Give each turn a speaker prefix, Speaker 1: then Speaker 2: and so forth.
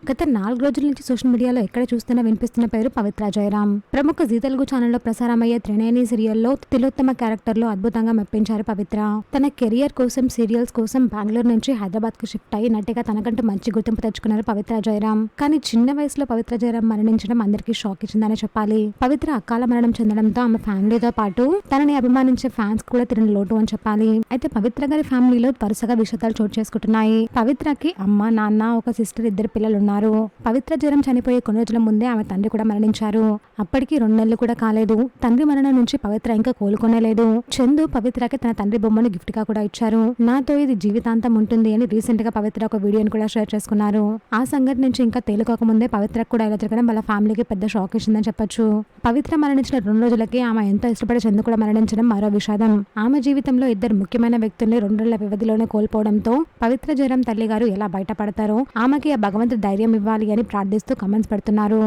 Speaker 1: గత 4 రోజుల నుంచి సోషల్ మీడియాలో ఎక్కడ చూస్తున్నా వినిపిస్తున్న పేరు పవిత్ర జయరాం. ప్రముఖ జీ తెలుగు ఛానల్లో ప్రసారమయ్యే త్రినేని సీరియల్లో తిలోత్తమ క్యారెక్టర్లో అద్భుతంగా మెప్పించారు పవిత్ర. తన కెరియర్ కోసం సీరియల్స్ కోసం బెంగళూరు నుంచి హైదరాబాద్ కు షిఫ్ట్ అయ్యి నటిగా తనకంటూ మంచి గుర్తింపు తెచ్చుకున్నారు పవిత్ర జయరాం. కానీ చిన్న వయసులో పవిత్ర జయరాం మరణించడం అందరికీ షాక్ ఇచ్చిందనే చెప్పాలి. పవిత్ర అకాల మరణం చెందడంతో ఆమె ఫ్యామిలీతో పాటు తనని అభిమానించే ఫ్యాన్స్ కూడా తిరిగిన లోటు అని చెప్పాలి. అయితే పవిత్ర గారి ఫ్యామిలీలో వరుసగా విషయాలు చోటు చేసుకుంటున్నాయి. పవిత్రకి అమ్మ, నాన్న, ఒక సిస్టర్, 2 పిల్లలు ఉన్నారు. పవిత్ర జయరాం చనిపోయే కొన్ని రోజుల ముందే ఆమె తండ్రి కూడా మరణించారు. అప్పటికి 2 నెలలు కూడా కాలేదు. తండ్రి మరణం నుంచి పవిత్ర ఇంకా కోలుకోలేదు. చందు పవిత్రకి తన తండ్రి బొమ్మను గిఫ్ట్ గా కూడా ఇచ్చారు. నాతో ఇది జీవితాంతం ఉంటుంది అని రీసెంట్ గా పవిత్ర ఒక వీడియోని కూడా షేర్ చేసుకున్నారు. ఆ సంఘటన నుంచి ఇంకా తేలుకోక ముందే పవిత్రకు కూడా ఇలా జరగడం వాళ్ళ ఫ్యామిలీకి పెద్ద షాక్ ఇచ్చిందని చెప్పొచ్చు. పవిత్ర మరణించిన 2 రోజులకి ఆమె ఎంతో ఇష్టపడే చందు కూడా మరణించడం మరో విషాదం. ఆమె జీవితంలో 2 ముఖ్యమైన వ్యక్తుల్ని 2 నెలల వ్యవధిలోనే కోల్పోవడంతో పవిత్ర జయరాం తల్లి గారు ఎలా బయటపడతారో ఆమెకి ఆ భగవంతుడు ధైర్యం ఇవ్వాలి అని ప్రార్థిస్తూ కమెంట్స్ పెడుతున్నారు.